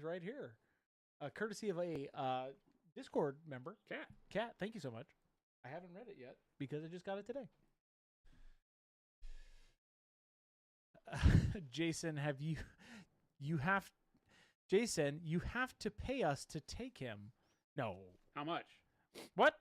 right here, courtesy of a Discord member, Cat. Cat. Thank you so much. I haven't read it yet because I just got it today. Jason, you have to pay us to take him. No. How much? What?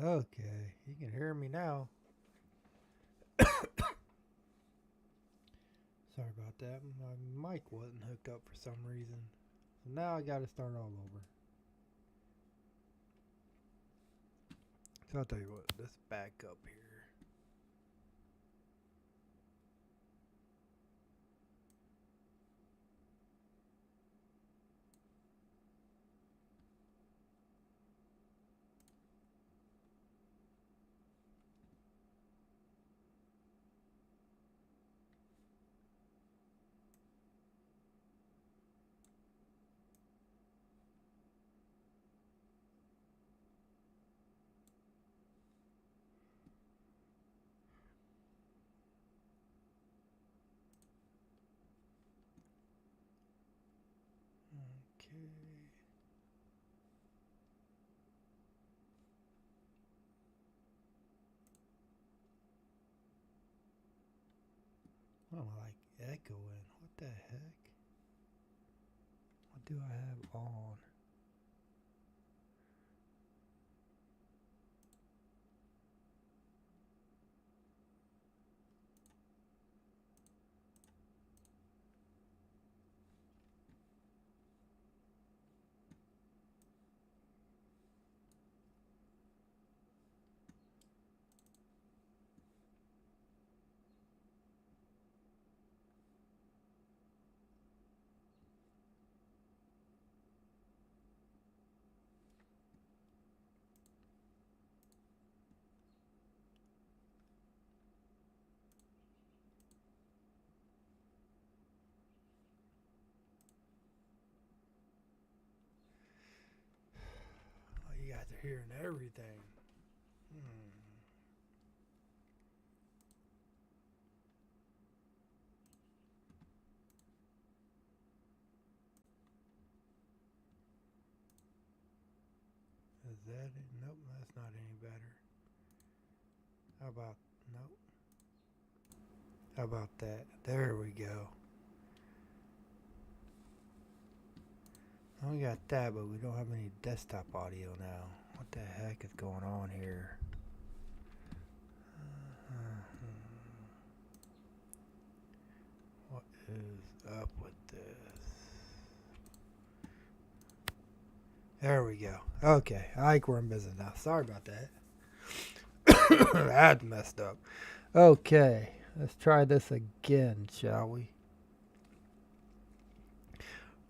Okay, you can hear me now. Sorry about that. My mic wasn't hooked up for some reason. So now I gotta start all over. So I'll tell you what, let's back up here. Okay. I don't like echoing. What the heck? What do I have on? Oh, you guys are hearing everything. Is that it? Nope, that's not any better. How about, nope. How about that? There we go. We got that, but we don't have any desktop audio now. What the heck is going on here? What is up with this? There we go. Okay, I think we're in business now. Sorry about that. That's messed up. Okay, let's try this again, shall we?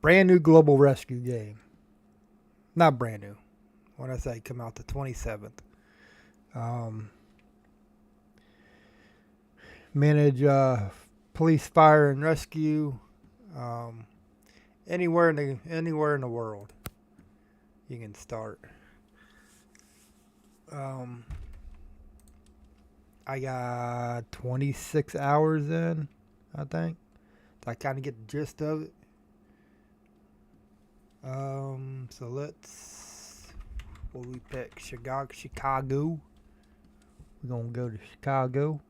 Brand new global rescue game. Not brand new. When I say come out the 27th. Manage police, fire, and rescue. Anywhere in the world, you can start. I got 26 hours in, I think. So I kind of get the gist of it. So let's. What we pick? Chicago. We're gonna go to Chicago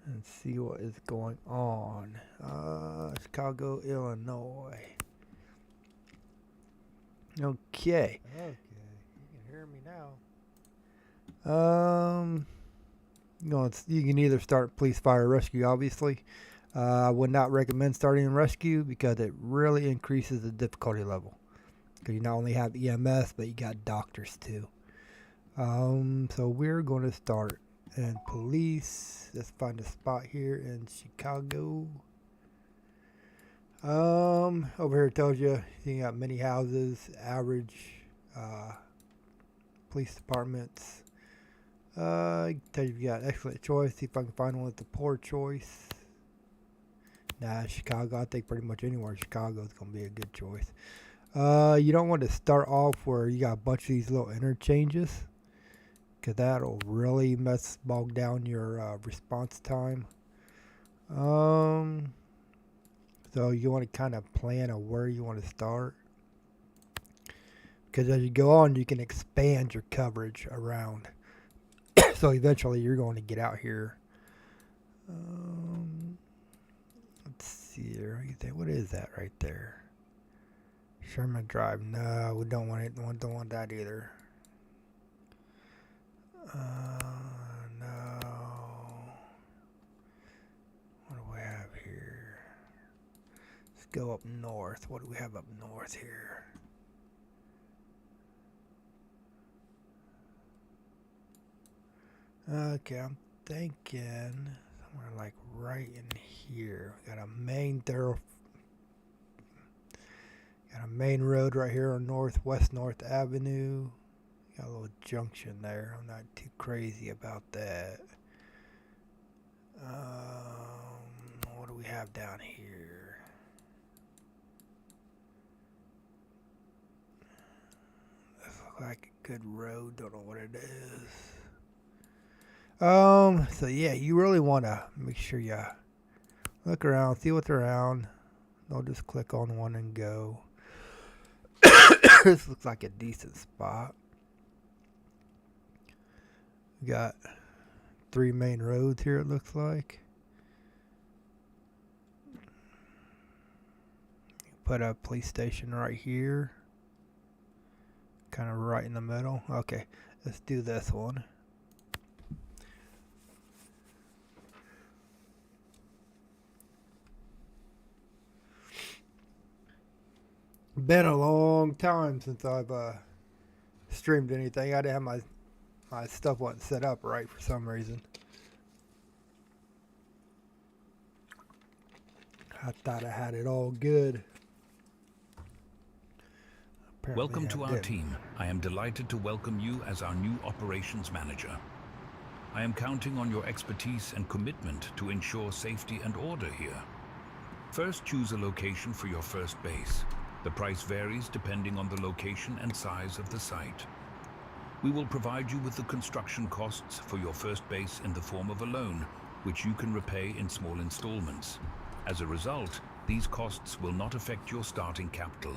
and see what is going on. Chicago, Illinois. Okay. Okay, you can hear me now. You can either start police, fire, rescue. Obviously, I would not recommend starting in rescue because it really increases the difficulty level. Because you not only have EMS, but you got doctors too. So we're going to start in police. Let's find a spot here in Chicago. Over here it tells you got many houses, average, police departments. Tell you got excellent choice. See if I can find one with a poor choice. Nah, Chicago. I think pretty much anywhere in Chicago is gonna be a good choice. You don't want to start off where you got a bunch of these little interchanges, cause that'll really bog down your response time. So you want to kind of plan on where you want to start, because as you go on, you can expand your coverage around. So eventually, you're going to get out here. Let's see here. What is that right there? Sherman Drive. No, we don't want it. Don't want that either. No. What do we have here? Let's go up north. What do we have up north here? Okay, I'm thinking somewhere like right in here. We got a main got a main road right here on North Avenue. Got a little junction there. I'm not too crazy about that. What do we have down here? This looks like a good road. Don't know what it is. So yeah, you really want to make sure you look around, see what's around. Don't just click on one and go. This looks like a decent spot. We got 3 main roads here, it looks like. Put a police station right here. Kind of right in the middle. Okay, let's do this one. Been a long time since I've streamed anything. I didn't have my stuff wasn't set up right for some reason. I thought I had it all good. Apparently Welcome to our team. I am delighted to welcome you as our new operations manager. I am counting on your expertise and commitment to ensure safety and order here. First, choose a location for your first base. The price varies depending on the location and size of the site. We will provide you with the construction costs for your first base in the form of a loan, which you can repay in small installments. As a result, these costs will not affect your starting capital.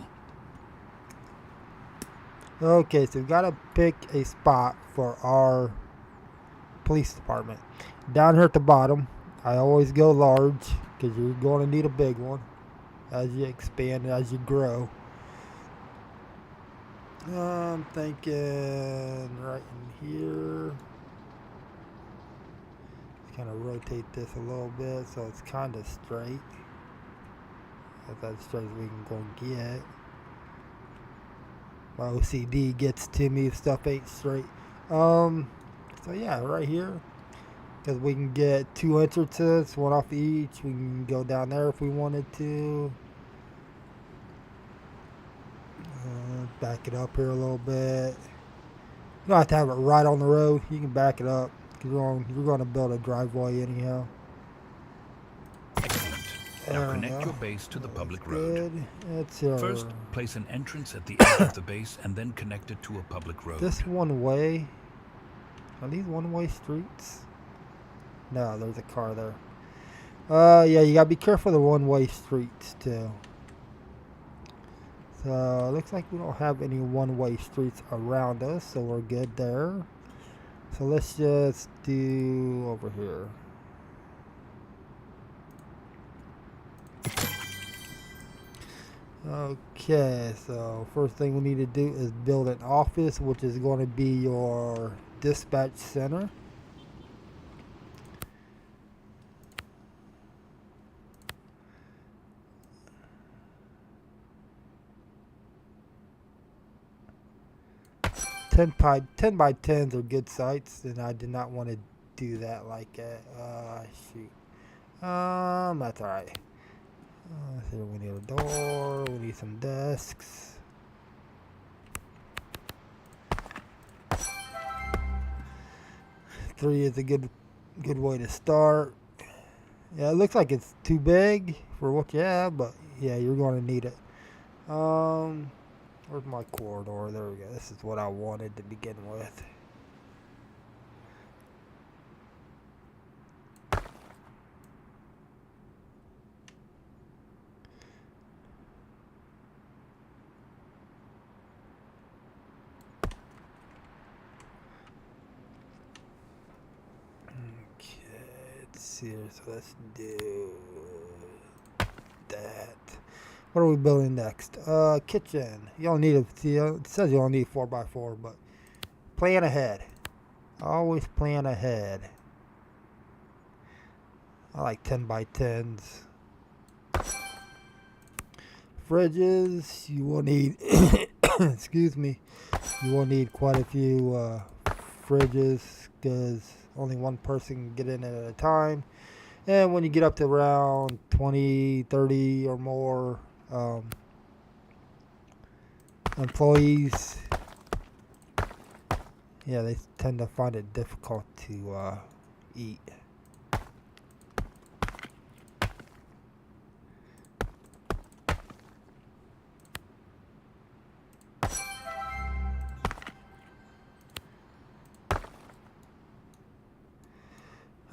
Okay, so we've got to pick a spot for our police department. Down here at the bottom, I always go large because you're going to need a big one as you expand, as you grow. I'm thinking right in here. Kind of rotate this a little bit so it's kind of straight. That's as straight as we can go get. My OCD gets to me if stuff ain't straight. So yeah, right here, because we can get 2 entrances, one off each. We can go down there if we wanted to. Back it up here a little bit. You don't have to have it right on the road. You can back it up because you're going to build a driveway anyhow. Excellent. Now connect your base to the public road. Good. First, place an entrance at the edge of the base and then connect it to a public road. This one way. Are these one-way streets? No, there's a car there. Yeah, you gotta be careful of the one-way streets too. So looks like we don't have any one-way streets around us, so we're good there. So let's just do over here. Okay, so first thing we need to do is build an office, which is going to be your dispatch center. Ten by 10s are good sites, and I did not want to do that like shoot. That's alright. So we need a door, we need some desks. Three is a good way to start. Yeah, it looks like it's too big for what you have, but yeah, you're going to need it. Where's my corridor? There we go. This is what I wanted to begin with. Okay, let's see here. So let's do that. What are we building next? Kitchen. You don't need a. See, it says you only need 4x4, but plan ahead. Always plan ahead. I like 10x10s. Fridges. You will need. Excuse me. You will need quite a few fridges because only one person can get in at a time. And when you get up to around 20, 30 or more employees, yeah, they tend to find it difficult to eat.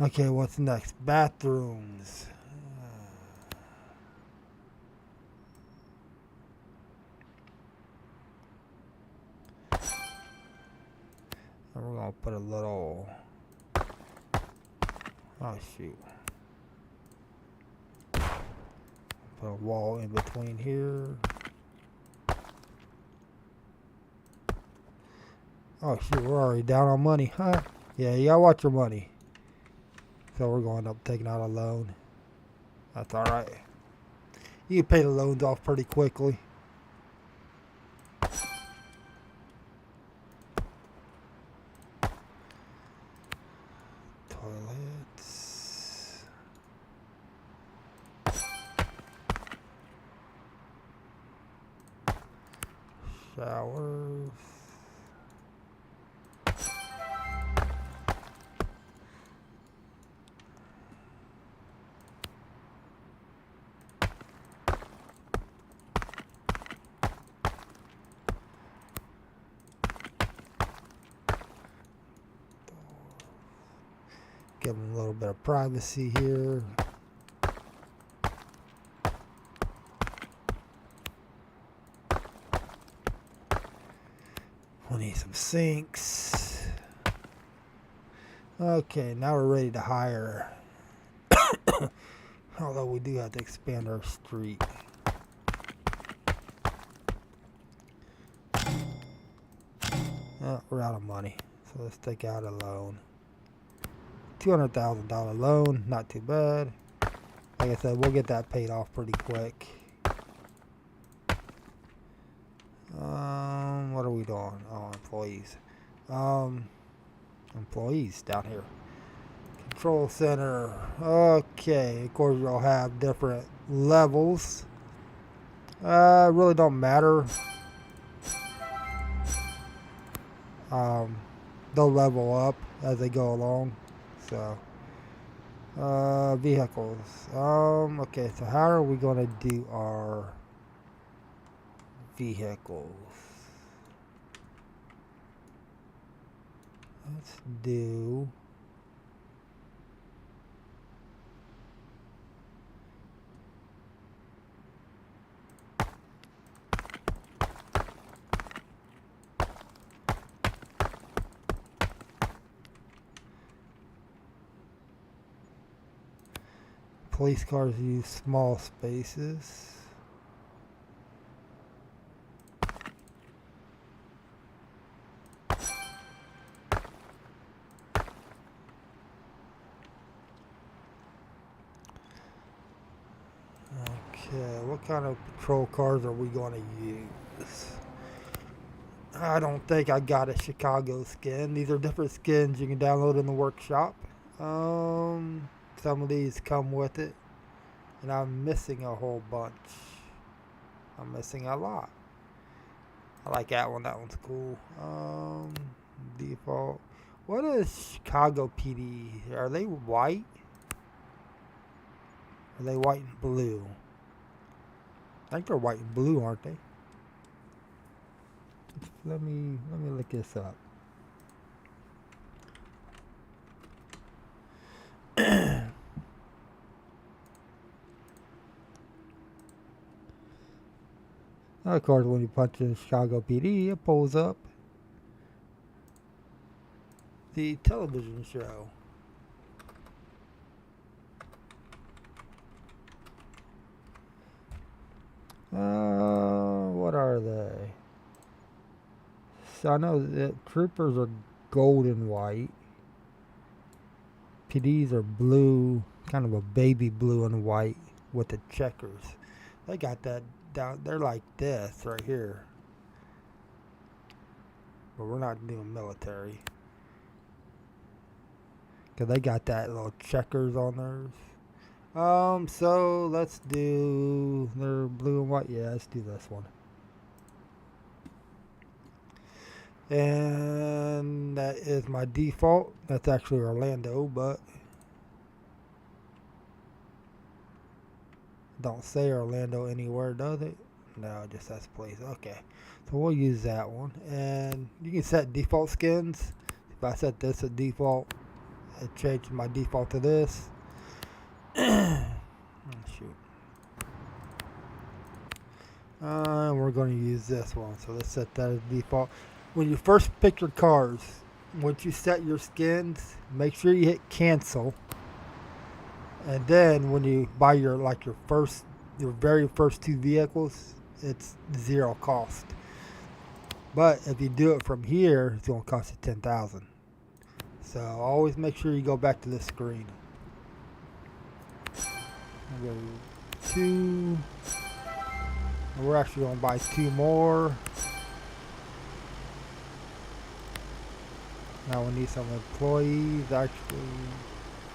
Okay, what's next? Bathrooms. And we're gonna put a little. Oh shoot! Put a wall in between here. Oh shoot! We're already down on money, huh? Yeah, you gotta watch your money. So we're going up taking out a loan. That's all right. You can pay the loans off pretty quickly. Toilets. Showers. Give them a little bit of privacy here. We'll need some sinks. Okay, now we're ready to hire. Although we do have to expand our street. We're out of money, so let's take out a loan. $200,000 loan, not too bad. Like I said, we'll get that paid off pretty quick. What are we doing? Oh, employees. Employees down here. Control center. Okay, of course you'll have different levels. Really don't matter. They'll level up as they go along. So, vehicles. Okay, so how are we gonna do our vehicles? Let's do. Police cars use small spaces. Okay, what kind of patrol cars are we going to use? I don't think I got a Chicago skin. These are different skins you can download in the workshop. Some of these come with it, and I'm missing a whole bunch. I'm missing a lot. I like that one. That one's cool. Default. What is Chicago PD? Are they white? Are they white and blue? I think they're white and blue, aren't they? Let me look this up. Of course, when you punch in Chicago PD, it pulls up the television show. What are they? So I know that troopers are gold and white. PDs are blue, kind of a baby blue and white with the checkers. They got that down. They're like this right here. But we're not doing military. Cause they got that little checkers on theirs. So let's do they're blue and white. Yeah, let's do this one. And that is my default. That's actually Orlando, but don't say Orlando anywhere, does it? No, it just says place. Okay, so we'll use that one. And you can set default skins. If I set this at default, it changed my default to this. Oh, shoot. We're going to use this one. So let's set that as default. When you first pick your cars, once you set your skins, make sure you hit cancel. And then when you buy your very first two vehicles, it's 0 cost. But if you do it from here, it's going to cost you 10,000. So always make sure you go back to this screen. I'll go 2. And we're actually going to buy 2 more. Now we need some employees. Actually,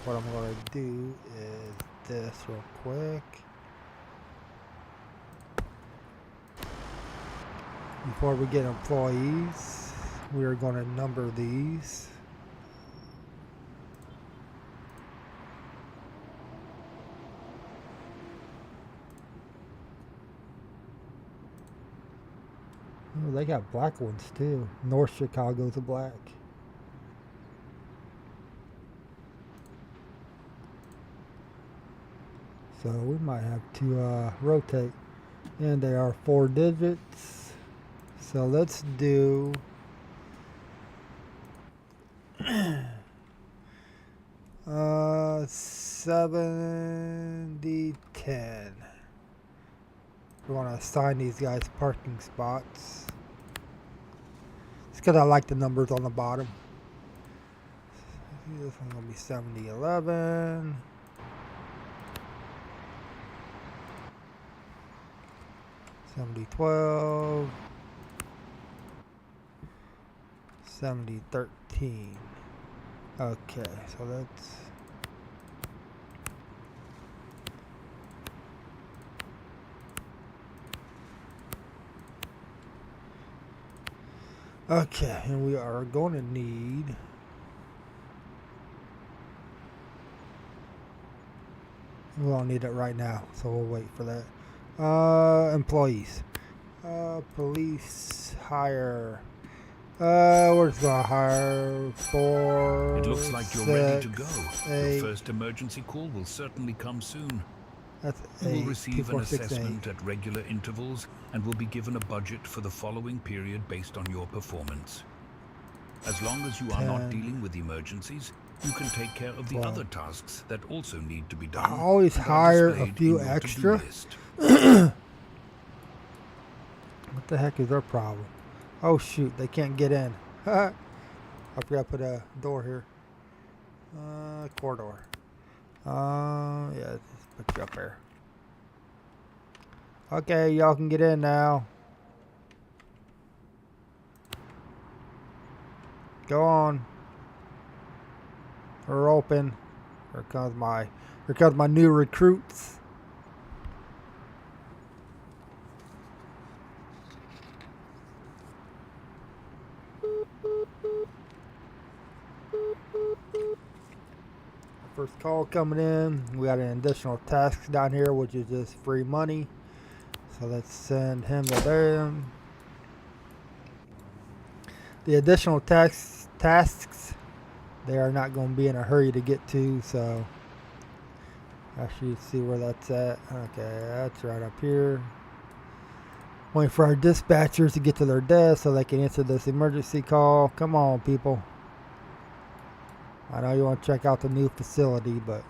what I'm going to do is this real quick. Before we get employees, we are going to number these. Oh, they got black ones too. North Chicago's a black. So we might have to rotate. And they are 4 digits. So let's do 70-10. We want to assign these guys parking spots. It's because I like the numbers on the bottom. This one's going to be 70-11. 70-12. 70-13. Okay, so let's okay, and we are going to need we don't need it right now, so we'll wait for that. Employees. Police hire. We're just gonna hire 4. It looks like you're 6, ready to go. 8. Your first emergency call will certainly come soon. That's You 8. will receive 2, 4, an 6, 8. assessment at regular intervals and will be given a budget for the following period based on your performance. As long as you are 10. not dealing with emergencies, you can take care of the 12. other tasks that also need to be done. I always and are hire a displayed few in your to-do extra. list. What the heck is their problem? Oh shoot, they can't get in. I forgot to put a door here. Corridor. Yeah, just put you up there. Okay, y'all can get in now. Go on. We're open. Here comes my new recruits. First call coming in. We got an additional task down here, which is just free money. So let's send him to them. The additional tasks, they are not going to be in a hurry to get to. So actually, see where that's at. Okay, that's right up here. Waiting for our dispatchers to get to their desk so they can answer this emergency call. Come on, people. I know you want to check out the new facility, but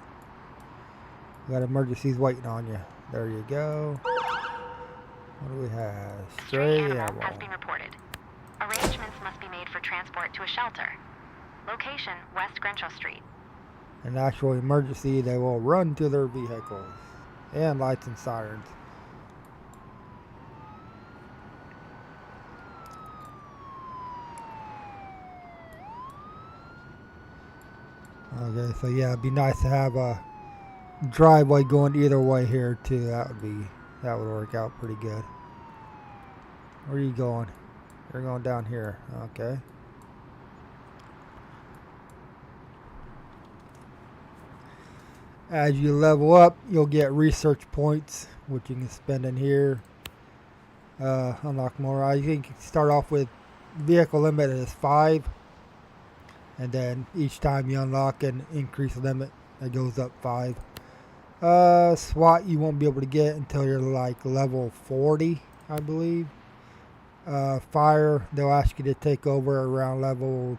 we got emergencies waiting on you. There you go. What do we have? Stray Stray animal animal. has been reported. Arrangements must be made for transport to a shelter. Location, West Grencho Street. In actual emergency, they will run to their vehicles. And lights and sirens. Okay, so yeah, it'd be nice to have a driveway going either way here too. That would work out pretty good. Where are you going? You're going down here. Okay. As you level up, you'll get research points, which you can spend in here. Unlock more. I think you can start off with vehicle limit is 5. And then each time you unlock an increased limit, it goes up 5. SWAT you won't be able to get until you're like level 40, I believe. Fire, they'll ask you to take over around level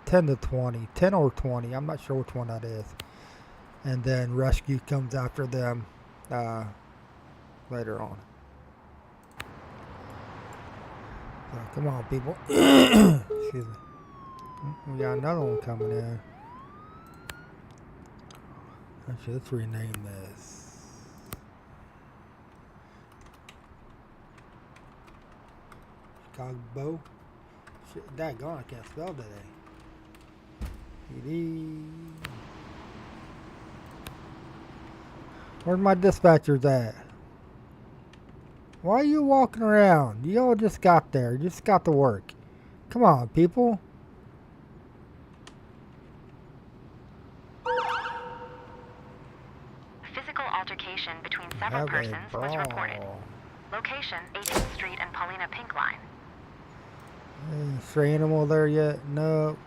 10 to 20. 10 or 20, I'm not sure which one that is. And then rescue comes after them later on. So come on, people. Excuse me. We got another one coming in. Actually, let's rename this. Chicago. Shit, daggone, I can't spell today. PD. Where's my dispatchers at? Why are you walking around? You all just got there. You just got to work. Come on, people. Physical altercation between several persons was reported. Location, 18th Street and Paulina Pink Line. Stray animal there yet? No.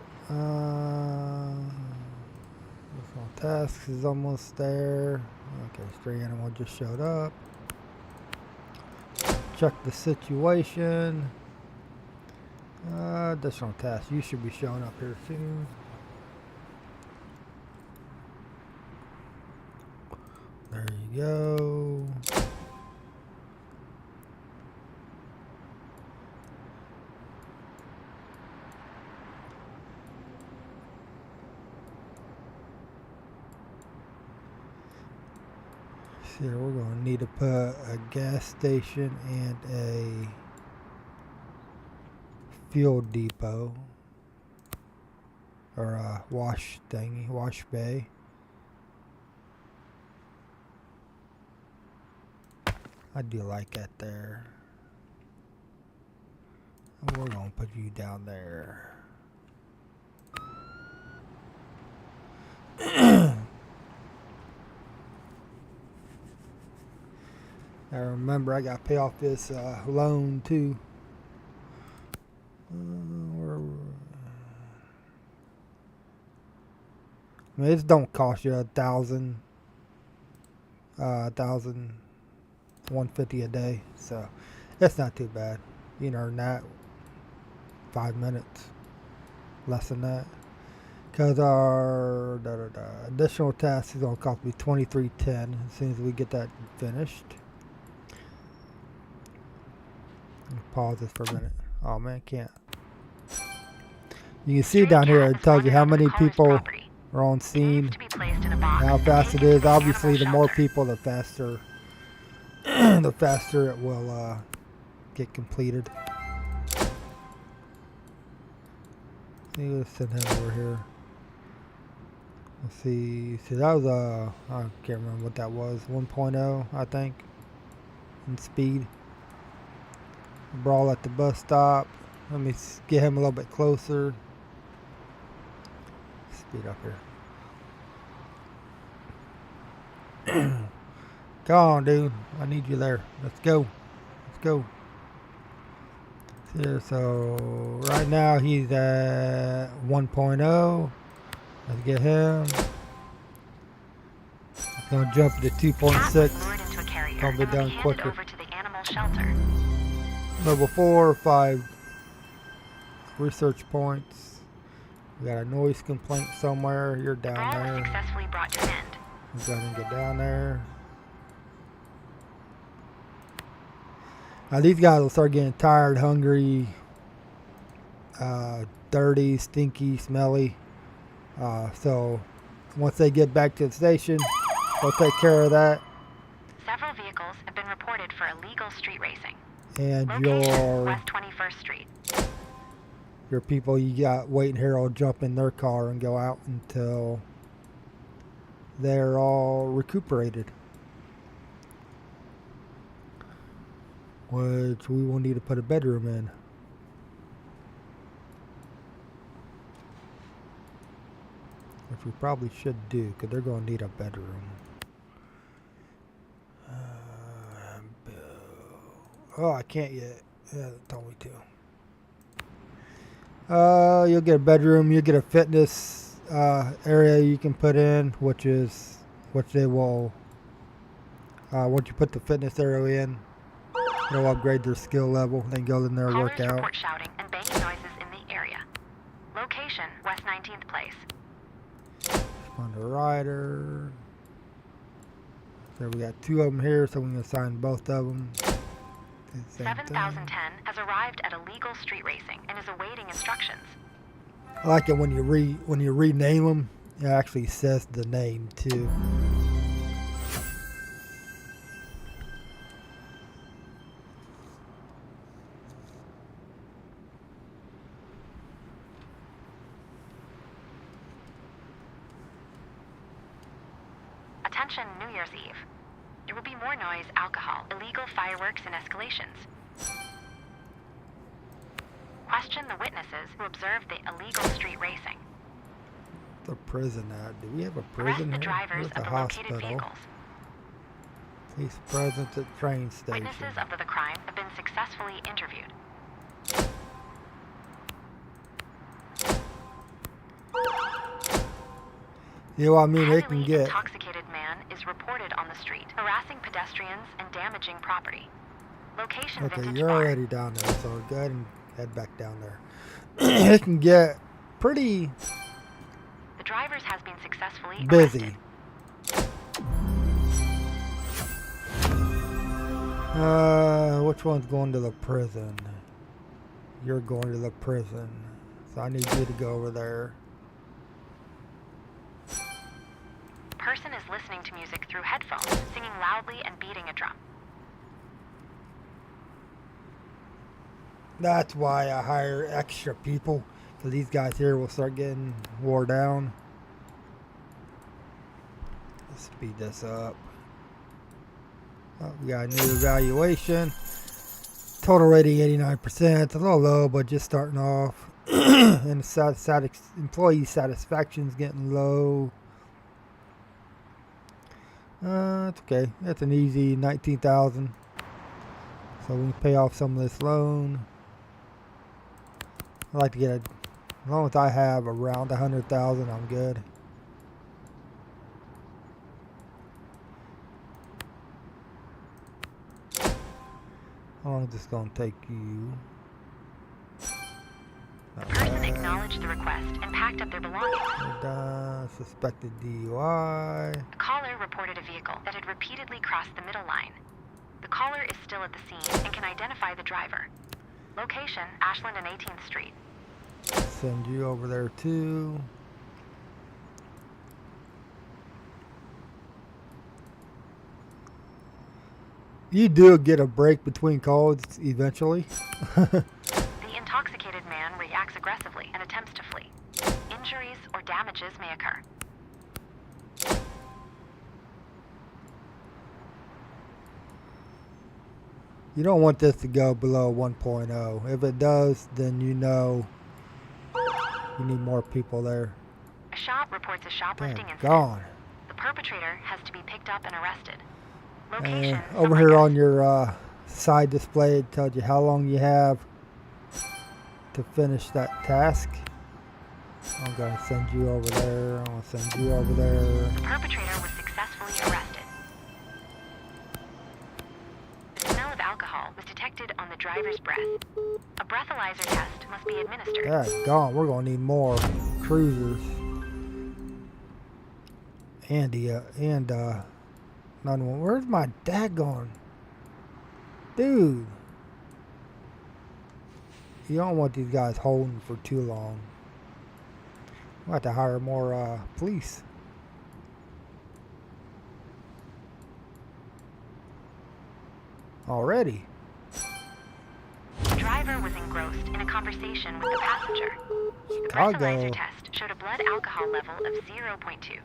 Tasks is almost there. Okay, stray animal just showed up. Check the situation. Additional tasks. You should be showing up here soon. There you go. See, we're going to need to put a gas station and a fuel depot or a wash thingy, wash bay. I do like that there. And we're going to put you down there. I remember I got to pay off this loan too. I mean, it don't cost you $1,150 a day, so it's not too bad. You can earn that 5 minutes, less than that. Because our additional task is going to cost me $23.10 as soon as we get that finished. Pause this for a minute. Oh man, can't. You can see down here it tells you how many people are on scene, how fast it is. Obviously, the more people, the faster it will get completed. Let's send him over here. Let's see. See, that was I can't remember what that was. 1.0, I think, in speed. Brawl at the bus stop. Let me get him a little bit closer. Speed up here. Come on, dude. I need you there. Let's go. Let's go. Yeah, so right now he's at 1.0. Let's get him. It's gonna jump to 2.6. Gonna be done quicker. Level 4 or 5 research points. We got a noise complaint somewhere. You're down there. Successfully brought to an end. We're gonna get down there. These guys will start getting tired, hungry, dirty, stinky, smelly. So once they get back to the station, they'll take care of that. Several vehicles have been reported for illegal street racing. And Location, West 21st Street. your people you got waiting here will jump in their car and go out until they're all recuperated. Which we will need to put a bedroom in. Which we probably should do, because they're going to need a bedroom. Oh, I can't yet. Yeah, they told me to. You'll get a bedroom. You'll get a fitness area you can put in, which they will. Once you put the fitness area in, it'll upgrade their skill level. Then go in there and work out. Report shouting and banging noises in the area. Location, West 19th Place. On the rider. So we got 2 of them here, so we can assign both of them. 7010 has arrived at illegal street racing and is awaiting instructions. I like it when you rename them, it actually says the name too. Attention, New Year's Eve. There will be more noise, alcohol, illegal fireworks, and escalations. Question the witnesses who observed the illegal street racing. The prison at? Do we have a Arrest prison the here? drivers Where's of the located vehicles. Police presence at train station. Witnesses of the crime have been successfully interviewed. You know what I mean? They Heavily can get. intoxicated man is reported on the street, harassing pedestrians and damaging property. Location Okay, Vintage you're Bar. already down there, so go ahead and head back down there. It can get pretty The drivers has been successfully busy. arrested. Which one's going to the prison? You're going to the prison, so I need you to go over there. Person is listening to music through headphones, singing loudly and beating a drum. That's why I hire extra people, because these guys here will start getting wore down. Let's speed this up. Oh, we got a new evaluation. Total rating 89%. It's a little low, but just starting off. And the employee satisfaction's getting low. It's okay. That's an easy 19,000. So we can pay off some of this loan. I like to get as long as I have around 100,000, I'm good. How long is this gonna take you? The person acknowledged the request and packed up their belongings. We're done. Suspected DUI. A caller reported a vehicle that had repeatedly crossed the middle line. The caller is still at the scene and can identify the driver. Location, Ashland and 18th Street. Send you over there too. You do get a break between calls eventually. The intoxicated man reacts aggressively and attempts to flee. Injuries or damages may occur. You don't want this to go below 1.0. If it does, then you know you need more people there. A shop reports a shoplifting incident. Gone. The perpetrator has to be picked up and arrested. And Location, over here on your side display, it tells you how long you have to finish that task. I'm going to send you over there. I'm going to send you over there. The perpetrator was successfully arrested. The smell of alcohol was detected on the driver's breath. A breathalyzer test must be administered. That's gone. We're going to need more cruisers. And 911. Where's my dad going? Dude, You don't want these guys holding for too long. We'll have to hire more police. Already. The driver was engrossed in a conversation with the passenger. The Chicago. breathalyzer test showed a blood alcohol level of 0.2.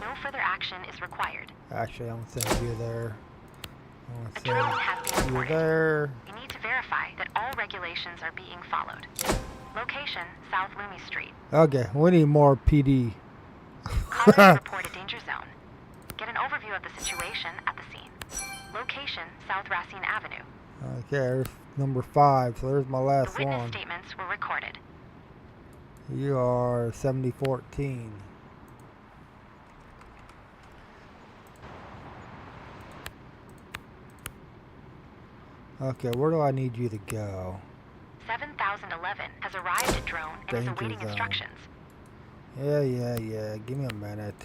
No further action is required. Actually, I'm gonna send you there. A drone has been You reported. there. You need to verify that all regulations are being followed. Location, South Loomis Street. Okay, we need more PD. Callers report a danger zone. Get an overview of the situation at the scene. Location, South Racine Avenue. Okay, there's number 5, so there's my The last witness one. statements were recorded. You are 7014. Okay, where do I need you to go? 7011 has arrived at drone and is Danger awaiting zone. instructions. Yeah. Give me a minute.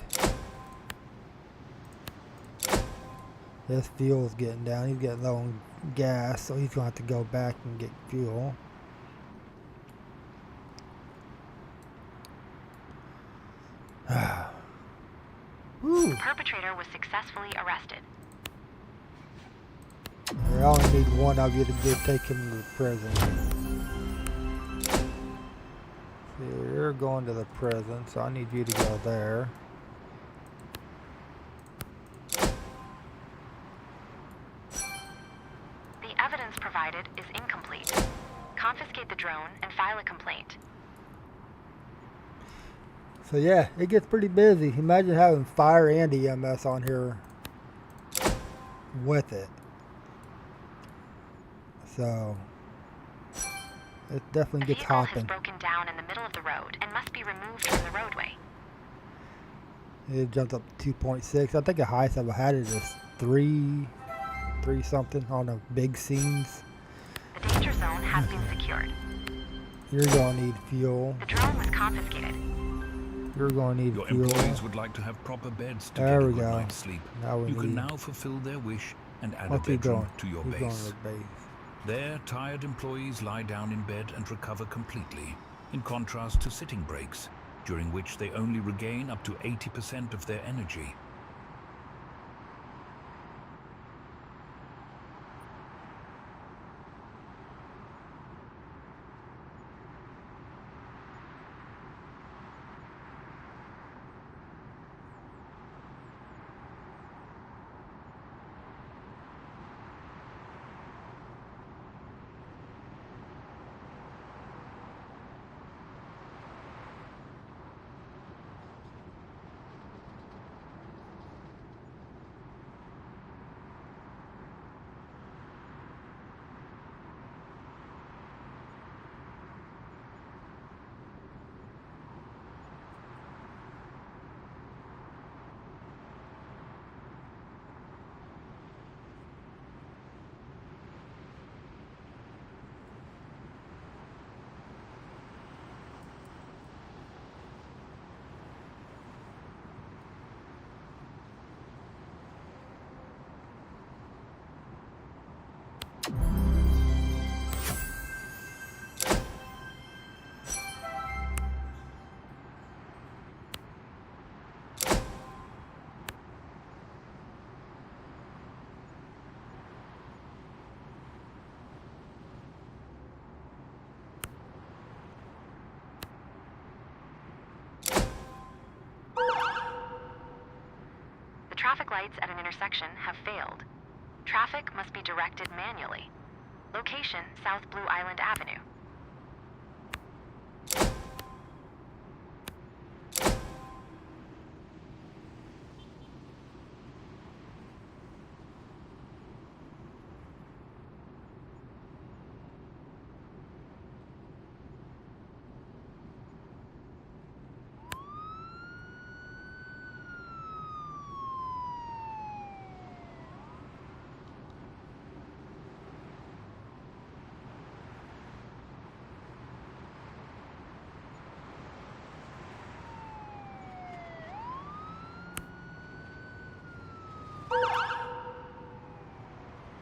This fuel's getting down. He's getting low on gas, so he's gonna have to go back and get fuel. Woo! The perpetrator was successfully arrested. I only need one of you to take him to the prison. See, you're going to the prison, so I need you to go there. The evidence provided is incomplete. Confiscate the drone and file a complaint. So yeah, it gets pretty busy. Imagine having fire and EMS on here with it. So it definitely The gets vehicle has hopping. broken down in the middle of the road and must be removed from the roadway. It jumped up to 2.6. I think the highest I've had it is 3 something on the big scenes. The danger zone has been secured. You're gonna need fuel. The drone was confiscated. You're gonna need Your fuel. employees would like to have proper beds to There get a we good go. night's sleep. Now we You can need. now fulfill their wish and add What's a he bedroom going? to your He's going base. to the base. There, tired employees lie down in bed and recover completely, in contrast to sitting breaks, during which they only regain up to 80% of their energy. Traffic lights at an intersection have failed. Traffic must be directed manually. Location, South Blue Island Avenue.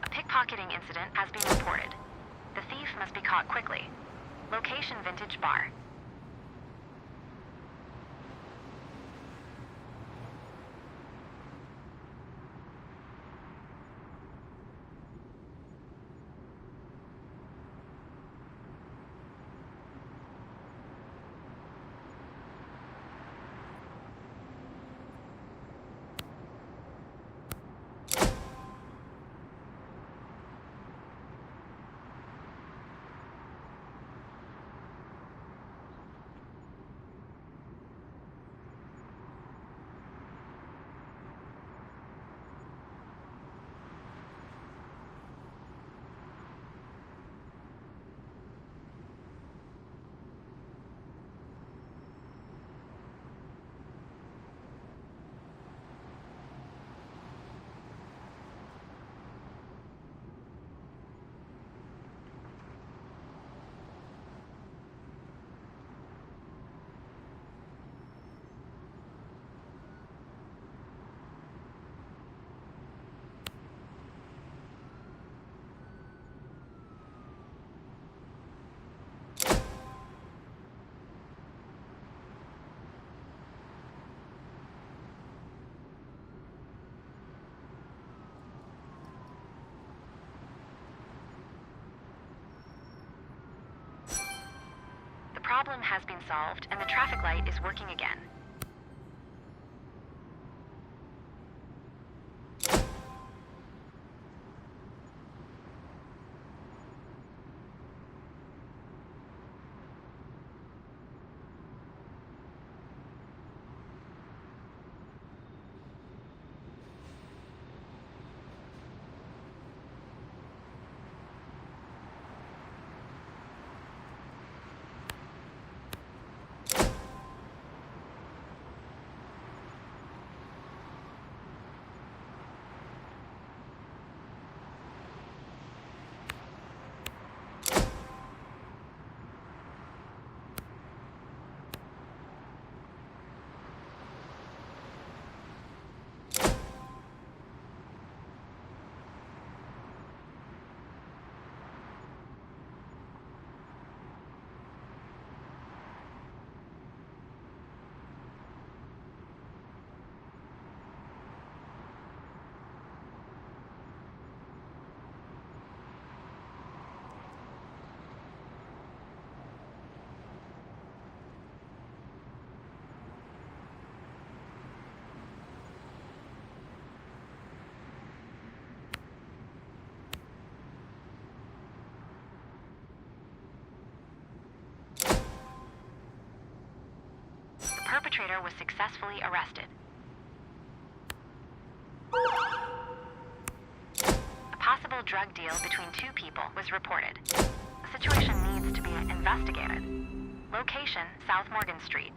A pickpocketing incident has been reported. The thief must be caught quickly. Location Vintage Bar. The problem has been solved, and the traffic light is working again. The perpetrator was successfully arrested. A possible drug deal between two people was reported. The situation needs to be investigated. Location, South Morgan Street.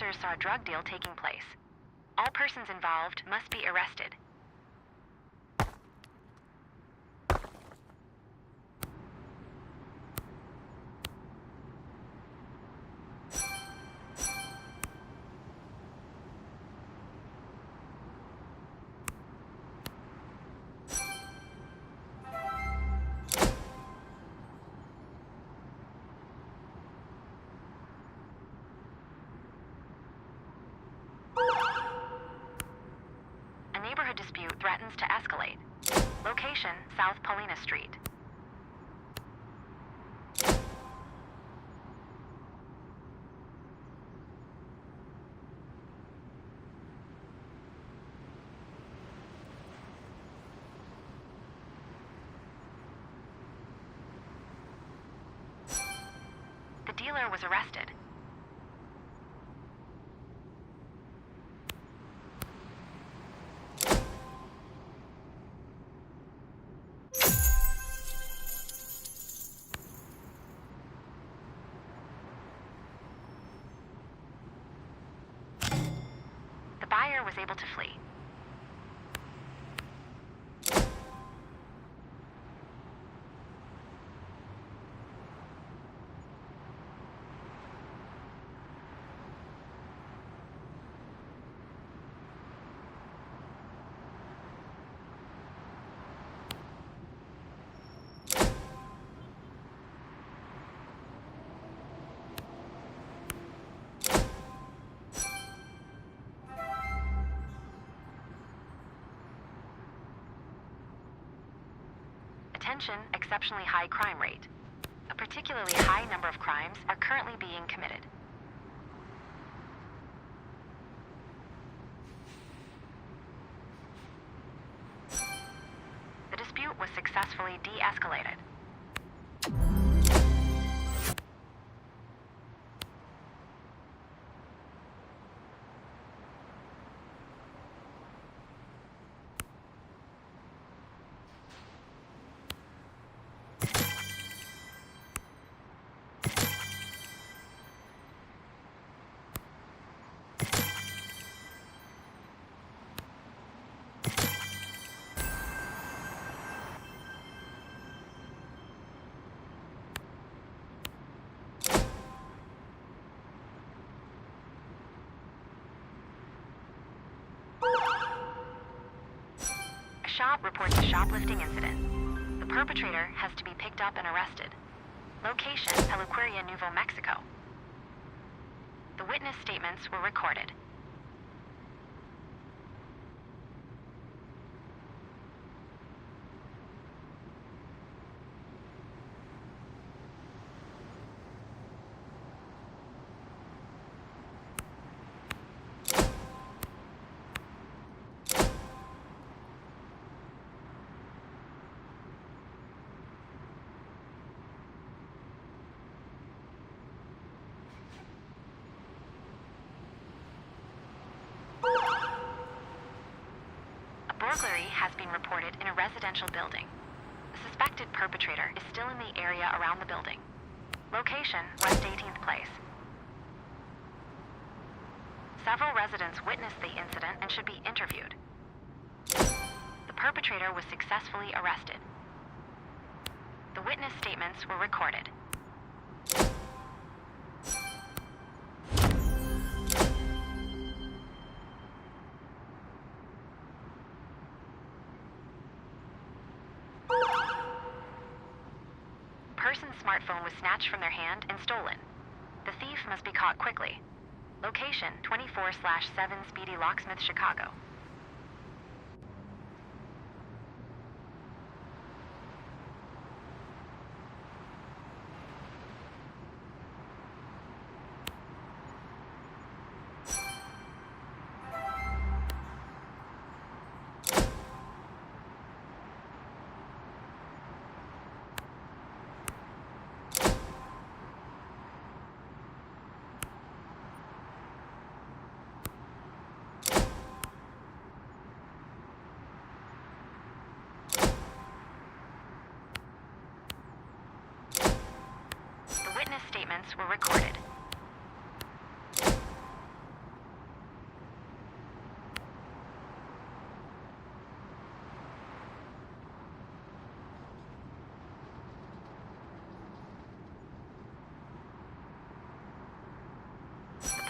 officers saw a drug deal taking place. All persons involved must be arrested. A neighborhood dispute threatens to escalate. Location, South Paulina Street. The dealer was arrested. The buyer was able to flee. Attention, exceptionally high crime rate. A particularly high number of crimes are currently being committed. The dispute was successfully de-escalated. A shop reports a shoplifting incident. The perpetrator has to be picked up and arrested. Location, Peluqueria, Nuevo Mexico. The witness statements were recorded. Burglary has been reported in a residential building. The suspected perpetrator is still in the area around the building. Location, West 18th Place. Several residents witnessed the incident and should be interviewed. The perpetrator was successfully arrested. The witness statements were recorded. Person's smartphone was snatched from their hand and stolen. The thief must be caught quickly. Location, 24/7 Speedy Locksmith, Chicago. Were recorded.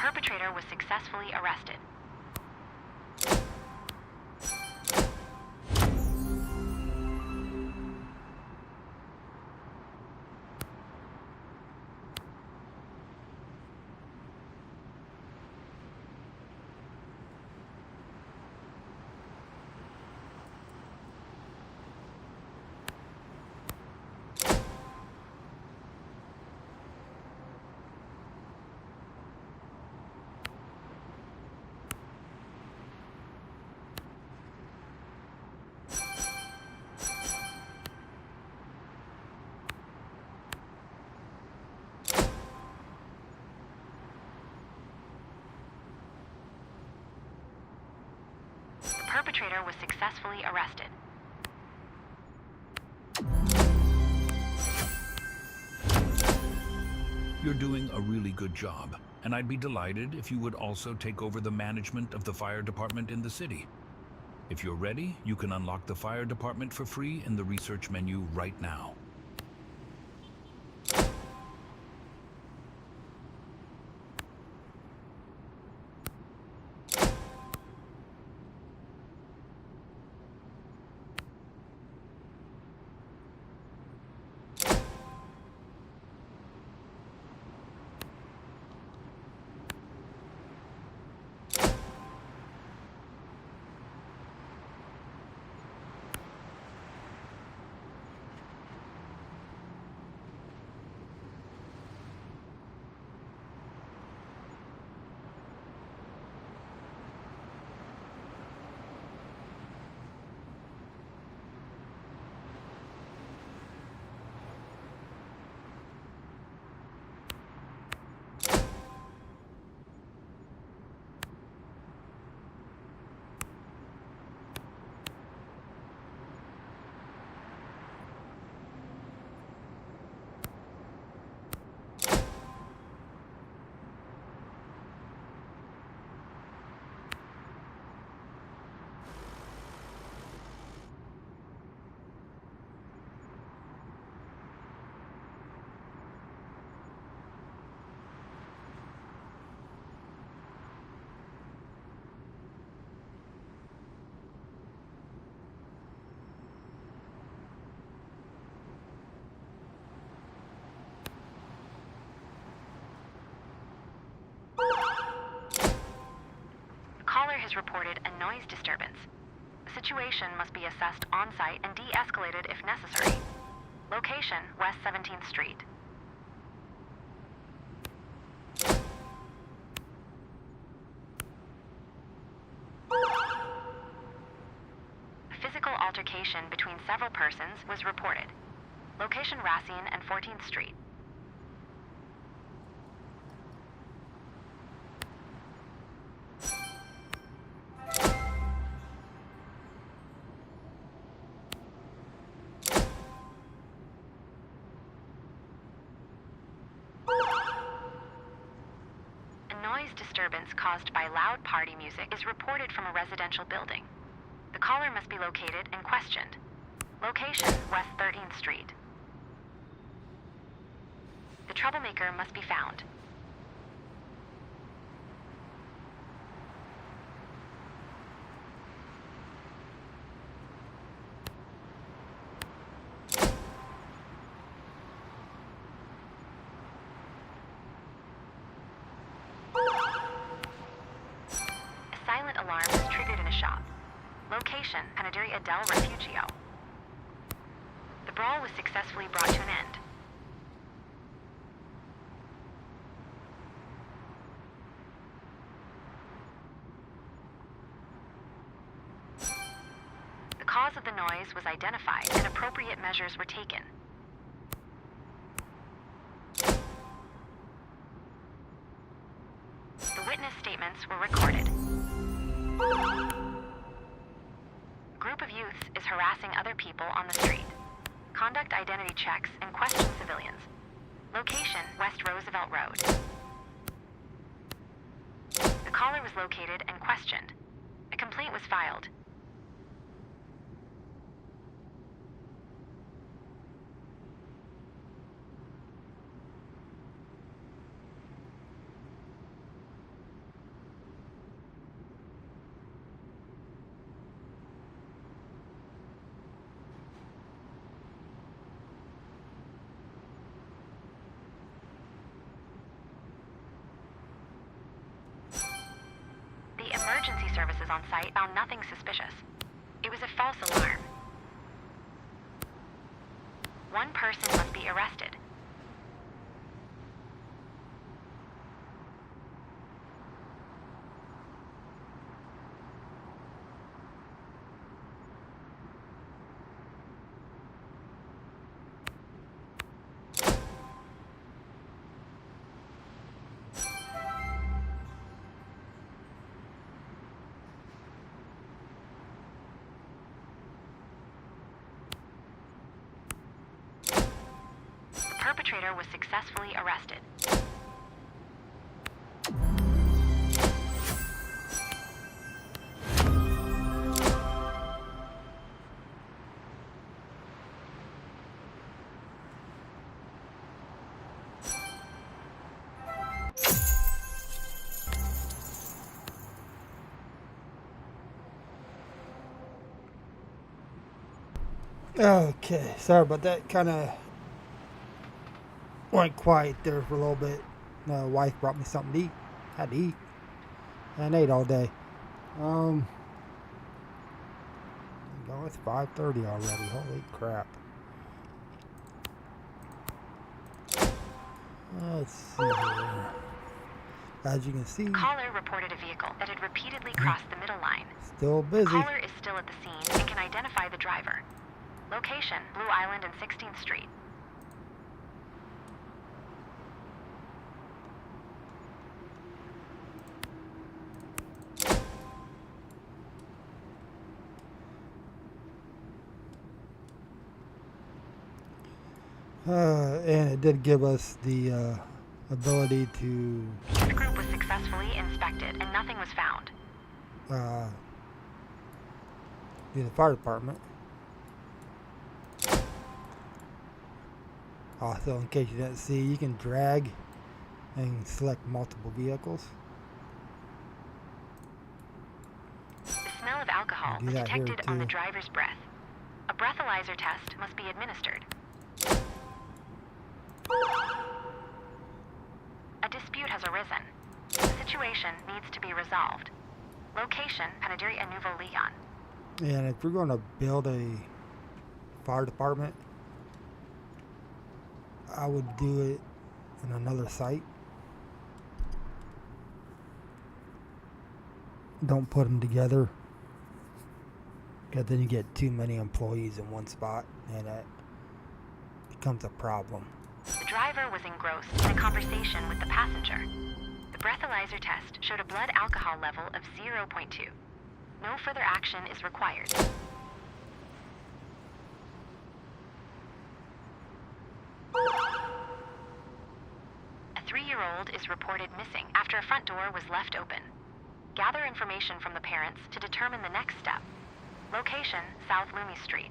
perpetrator was successfully arrested. The perpetrator was successfully arrested. You're doing a really good job, and I'd be delighted if you would also take over the management of the fire department in the city. If you're ready, you can unlock the fire department for free in the research menu right now. Has reported a noise disturbance. The situation must be assessed on-site and de-escalated if necessary. Location, West 17th Street. A physical altercation between several persons was reported. Location, Racine and 14th Street. Disturbance caused by loud party music is reported from a residential building. The caller must be located and questioned. Location, West 13th Street. The troublemaker must be found. Alarm was triggered in a shop. Location, Panaderia del Refugio. The brawl was successfully brought to an end. The cause of the noise was identified and appropriate measures were taken. The witness statements were recorded. A group of youths is harassing other people on the street. Conduct identity checks and question civilians. Location, West Roosevelt Road. The caller was located and questioned. A complaint was filed. emergency services on site found nothing suspicious. It was a false alarm. One person must be arrested. The perpetrator was successfully arrested. Okay, sorry about that. Kind of went quiet there for a little bit. My wife brought me something to eat. Had to eat. And ate all day. It's 5:30 already. Holy crap. Let's see here. As you can see, Caller reported a vehicle that had repeatedly crossed the middle line. still busy. Caller is still at the scene and can identify the driver. Location, Blue Island and 16th Street. And it did give us the ability to The group was successfully inspected and nothing was found. do the fire department. Also, in case you didn't see, you can drag and select multiple vehicles. The smell of alcohol Do was that here, detected on the too. driver's breath. A breathalyzer test must be administered. A dispute has arisen. The situation needs to be resolved. Location, Panaderia Nouveau Leon. And if we're going to build a fire department, I would do it in another site. Don't put them together, because then you get too many employees in one spot, and that becomes a problem. The driver was engrossed in a conversation with the passenger. The breathalyzer test showed a blood alcohol level of 0.2. No further action is required. A 3-year-old is reported missing after a front door was left open. Gather information from the parents to determine the next step. Location, South Loomis Street.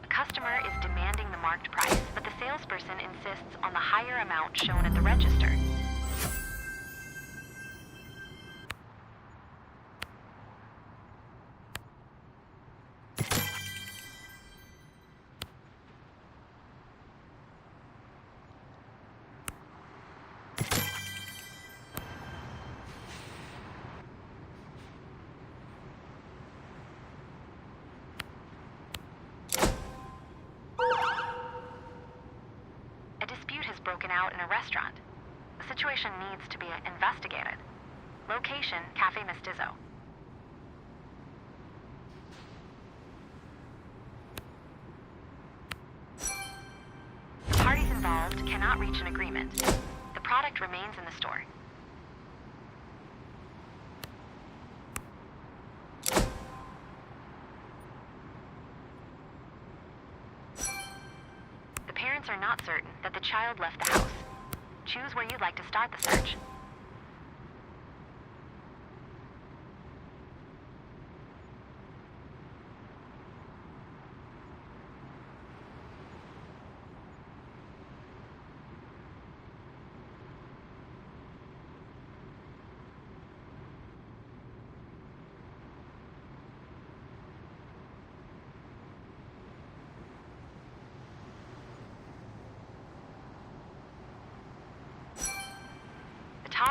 Customer is demanding the marked price, but the salesperson insists on the higher amount shown at the register. A dispute has broken out in a restaurant. The situation needs to be investigated. Location, Cafe Mestizo. The parties involved cannot reach an agreement. The product remains in the store. The parents are not certain that the child left the house. Choose where you'd like to start the search.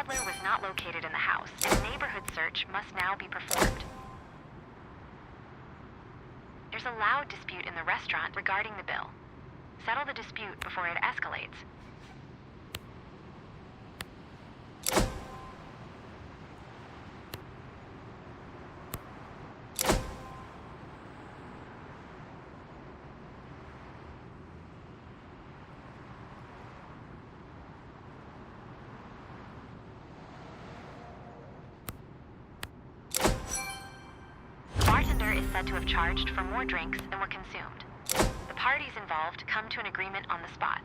toddler was not located in the house, and a neighborhood search must now be performed. There's a loud dispute in the restaurant regarding the bill. Settle the dispute before it escalates. The bartender is said to have charged for more drinks than were consumed. The parties involved come to an agreement on the spot.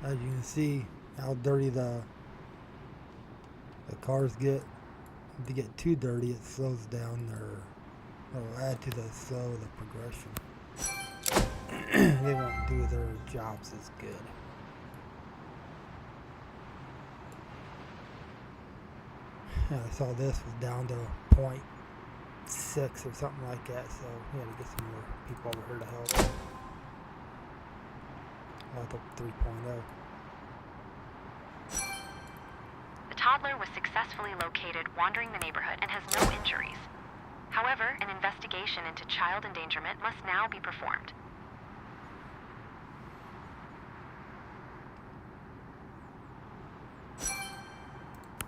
As you can see how dirty the cars get. If they get too dirty, it slows down or will add to the progression. They won't do their jobs as good. Yeah, I saw this was down to 0.6 or something like that, so we had to get some more people over here to help. Up 3.0. The toddler was successfully located wandering the neighborhood and has no injuries. However, an investigation into child endangerment must now be performed.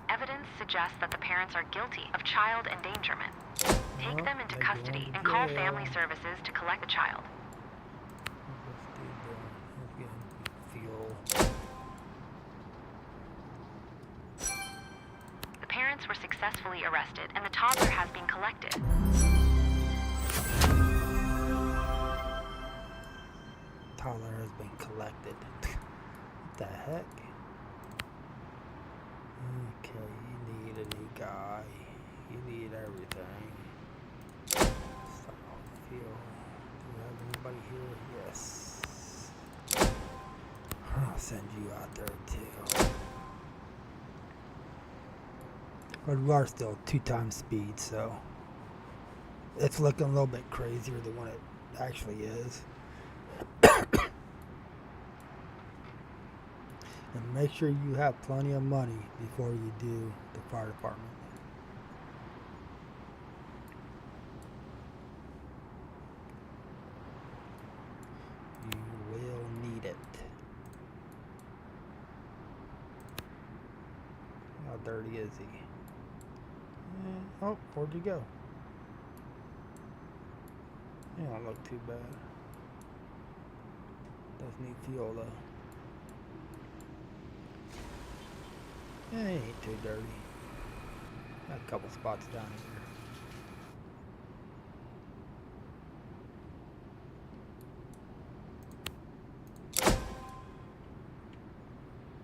Evidence suggests that the parents are guilty of child endangerment. Take them into custody and call family services to collect the child. The parents were successfully arrested and the toddler has been collected. Toddler has been collected. What the heck? Okay, you need a new guy. You need everything. Start on the field. Do we have anybody here? Yes. I'll send you out there too. But we are still 2 times speed, so it's looking a little bit crazier than what it actually is. And make sure you have plenty of money before you do the fire department. You will need it. How dirty is he? Oh, where'd you go? You don't look too bad. Does need fuel though. It ain't too dirty. Got a couple spots down here.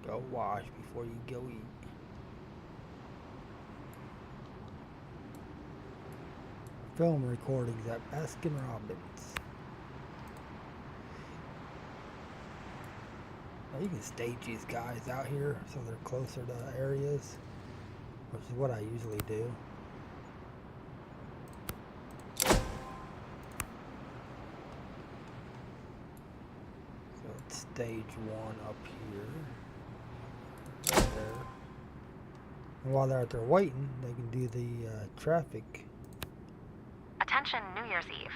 Go wash before you go eat. Film recordings at Baskin Robbins. Now you can stage these guys out here so they're closer to areas, which is what I usually do. So it's stage 1 up here. Right there. And while they're out there waiting, they can do the traffic. Attention, New Year's Eve.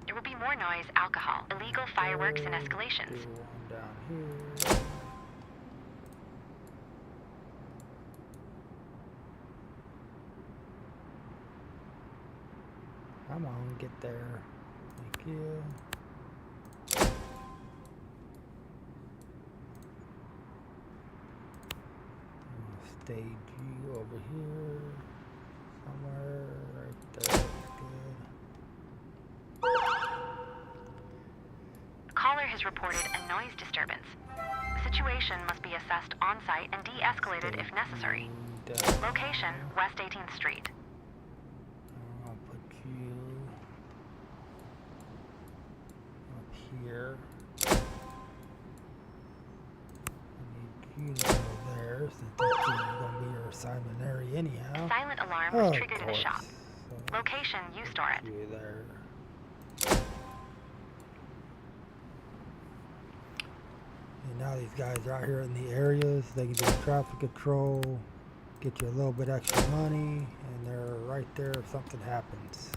There will be more noise, alcohol, illegal fireworks, and escalations. Do one down here. Come on, get there. Thank you. Stage you over here. Somewhere right there. Good. Caller has reported a noise disturbance. The situation must be assessed on-site and de-escalated if necessary. Location, West 18th Street. I'll put you up here. I need you to go there since that's going to be your assignment area anyhow. A silent alarm was triggered in the shop. So Location, you store it. You there. And now these guys are out here in the areas. They can do traffic control, get you a little bit extra money, and they're right there if something happens.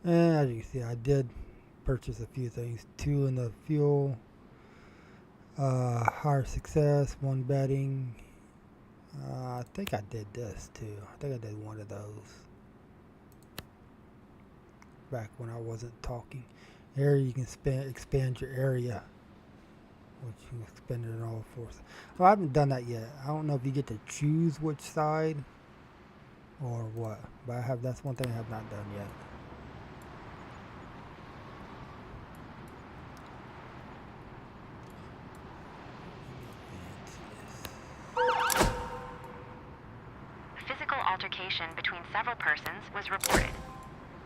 And as you can see, I did purchase a few things. 2 in the fuel, higher success, 1 betting. I think I did this too. I think I did one of those back when I wasn't talking. Here you can expand your area, which you can expand it all for. Well, I haven't done that yet. I don't know if you get to choose which side or what, but that's one thing I have not done yet. Physical altercation between several persons was reported.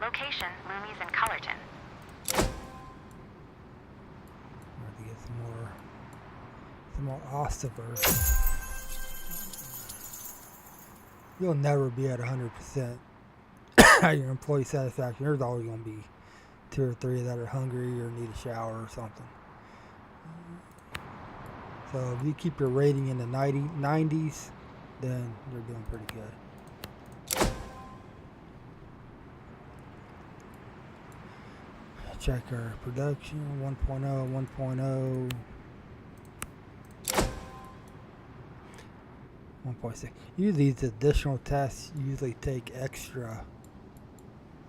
Location, Loomies and Cullerton. I have to get some more oscillars. You'll never be at 100% your employee satisfaction. There's always going to be 2 or 3 that are hungry or need a shower or something. So if you keep your rating in the 90s, then you're doing pretty good. Check our production, 1.0, 1.0, 1.6. Usually these additional tests usually take extra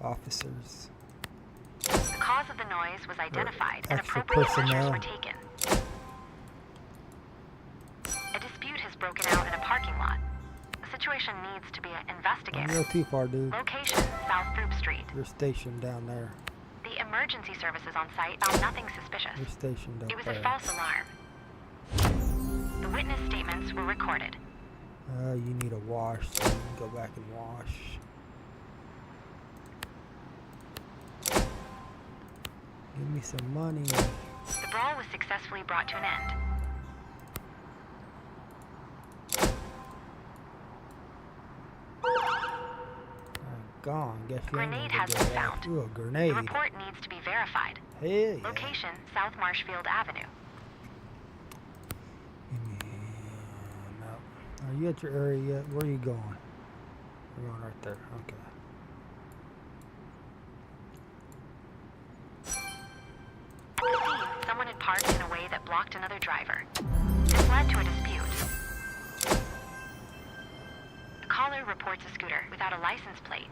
officers. The cause of the noise was identified and Extra appropriate personnel. measures were taken. A dispute has broken out in a parking lot. The situation needs to be Don't investigated. go too far, dude. Location, South Throop Street. You're stationed down there. The emergency services on site found nothing suspicious. You're stationed up It was there. a false alarm. The witness statements were recorded. You need a wash, so you can go back and wash. Give me some money. The brawl was successfully brought to an end. Gone. Guess you ain't Grenade gonna has get been that. found. Ooh, a grenade. The report needs to be verified. Hey. Location, South Marshfield Avenue. No. Are you at your area yet? Where are you going? You're going right there. Okay. At the scene, someone had parked in a way that blocked another driver. This led to a dispute. The caller reports a scooter without a license plate.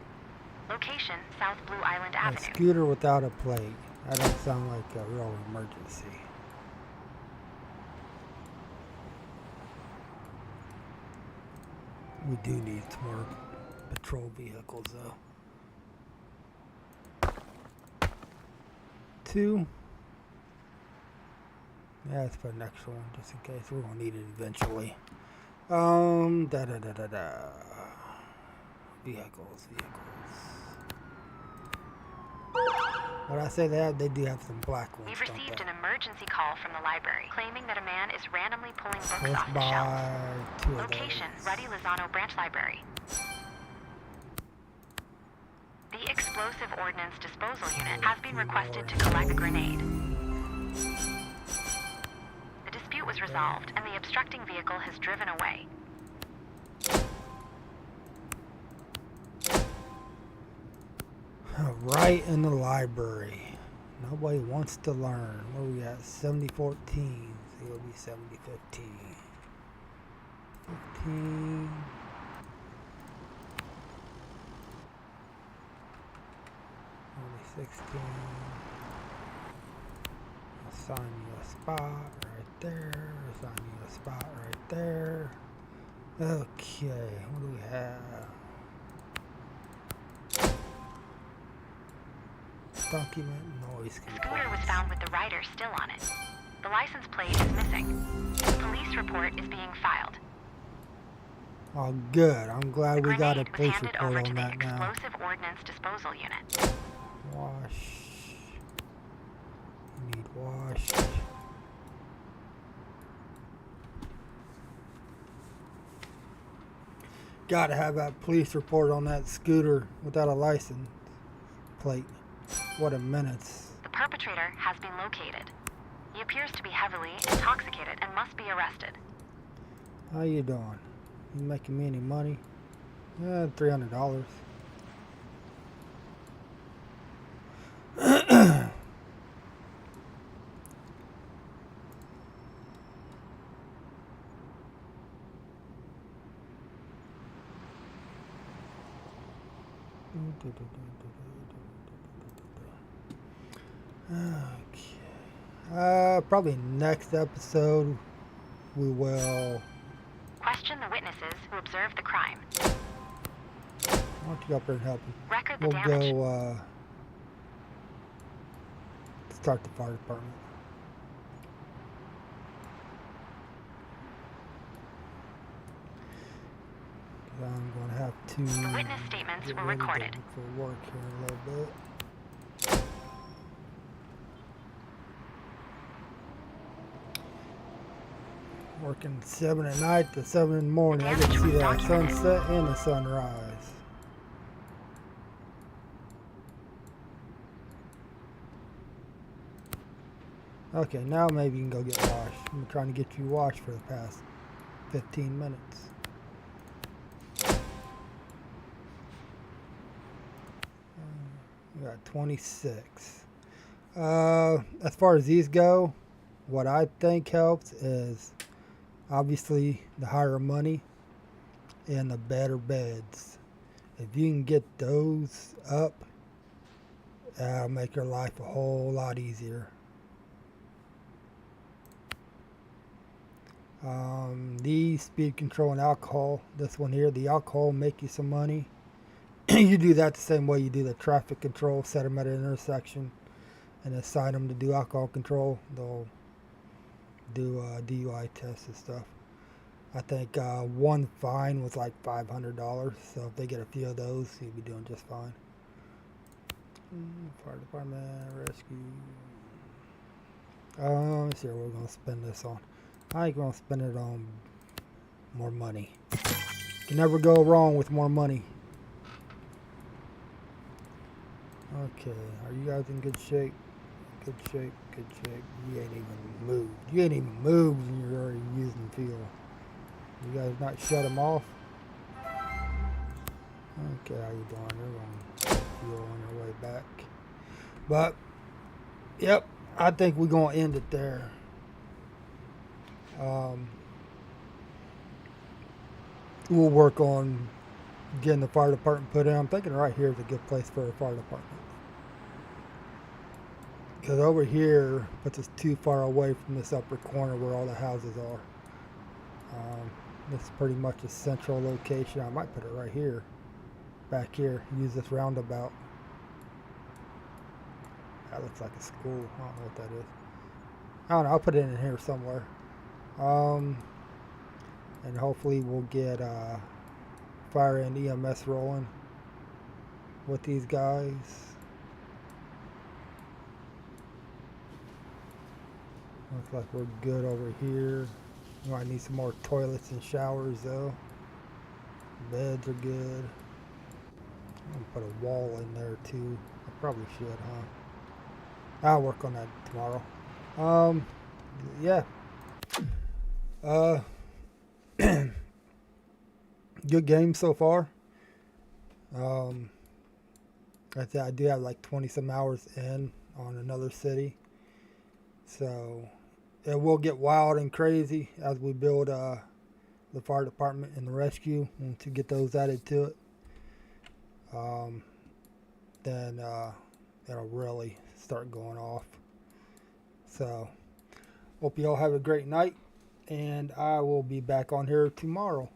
Location, South Blue Island A Avenue. scooter without a plate. That don't sound like a real emergency. We do need some more patrol vehicles, though. 2. Yeah, let's put an extra one just in case. We're gonna need it eventually. Vehicles. When I say that, they do have some black ones. We've don't received they? an emergency call from the library claiming that a man is randomly pulling books Let's off the shelves. buy 2 of Location, those. Ruddy Lozano Branch Library. The Explosive Ordnance Disposal Unit has been requested to collect the grenade. The dispute was resolved, and the obstructing vehicle has driven away. Right in the library. Nobody wants to learn. Where we at? 70-14. So it'll be 70-15. 15. Only 16. Assign you a spot right there. Assign you a spot right there. Okay, what do we have? Document noise The scooter was complaints. found with the rider still on it. The license plate is missing. The police report is being filed. Oh, good. I'm glad The we got a grenade was police handed report over to on the that now. Explosive Ordnance Disposal Unit. Wash. You need wash. Gotta have that police report on that scooter without a license plate. What a menace. The perpetrator has been located. He appears to be heavily intoxicated and must be arrested. How you doing? You making me any money? $300. Okay. Probably next episode we will. Question the witnesses who observed the crime. Why don't you go up there and help me? Record the We'll damage. go start the fire department. I'm going to have to. The witness statements get were ready to recorded. look for work here in a little bit. Working 7 at night to 7 in the morning. I get to see the sunset and the sunrise. Okay, now maybe you can go get washed. I've been trying to get you washed for the past 15 minutes. We got 26. As far as these go, what I think helps is obviously the higher money and the better beds. If you can get those up, that'll make your life a whole lot easier. These speed control and alcohol, this one here, the alcohol will make you some money. You do that the same way you do the traffic control, set them at an intersection and assign them to do alcohol control. They'll do DUI tests and stuff. I think one fine was like $500, so if they get a few of those, you'll be doing just fine. Fire department, rescue. Let's see what we're going to spend this on. I think we're going to spend it on more money. You can never go wrong with more money. Okay, are you guys in good shape? Good shape, good shape. You ain't even moved. You ain't even moved and you're already using fuel. You guys not shut them off? Okay, how you doing? You're going fuel on your way back. But, yep, I think we're going to end it there. We'll work on getting the fire department put in. I'm thinking right here is a good place for a fire department. Because over here puts us too far away from this upper corner where all the houses are. This is pretty much a central location. I might put it right here. Back here. Use this roundabout. That looks like a school. I don't know what that is. I don't know. I'll put it in here somewhere. And hopefully we'll get fire and EMS rolling with these guys. Looks like we're good over here. We might need some more toilets and showers though. Beds are good. I'm gonna put a wall in there too. I probably should, huh? I'll work on that tomorrow. Yeah. Good game so far. I do have like 20 some hours in on another city. So it will get wild and crazy as we build the fire department and the rescue, and to get those added to it. Then it'll really start going off. So hope you all have a great night, and I will be back on here tomorrow.